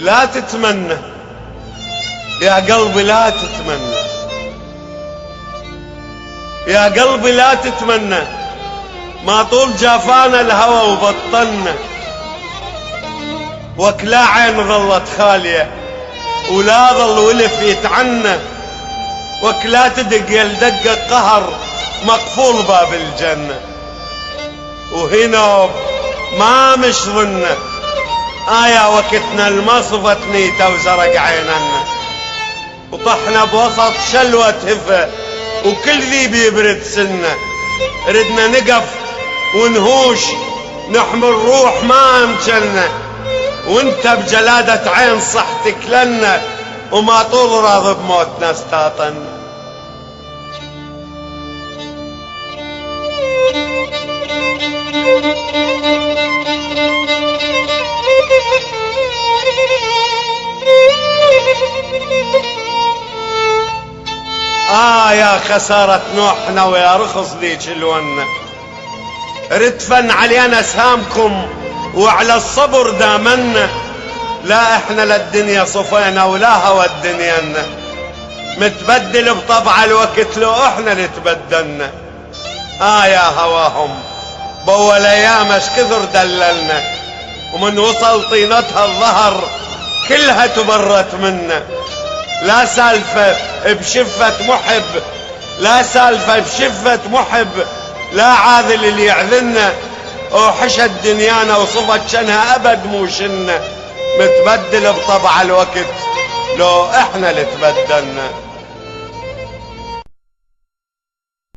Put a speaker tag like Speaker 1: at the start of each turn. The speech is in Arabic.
Speaker 1: لا تتمنى يا قلبي، لا تتمنى يا قلبي، لا تتمنى ما طول جافانا الهوى وبطلنا، وكلا عين ظلت خالية ولا ظل ولف يتعنى، وكلا تدق يلدق قهر مقفول باب الجنة، وهنا ما مش ظنه آيا وقتنا المصفت نيته وزرق عيننا، وطحنا بوسط شلوة هفة وكل ذي بيبرد سنة، ردنا نقف ونهوش نحمل روح ما امجلنا، وانت بجلادة عين صحتك لنا وما طول راض بموتنا استاطنا. يا خسارة نوحنا ويا رخص ذيك الونة، ردفن علينا سهامكم وعلى الصبر دامنا، لا احنا للدنيا صفينا ولا هوى الدنيانا، متبدل بطبع الوقت لو احنا اللي تبدلنا. يا هواهم بول ايام اش كثر دللنا، ومن وصل طينتها الظهر كلها تبرت منا، لا سالفة بشفة محب، لا سالفة بشفة محب، لا عاذل اللي يعذلنا، وحشت دنيانا وصفت شنها ابد موشنا، متبدل بطبع الوقت لو احنا اللي تبدلنا.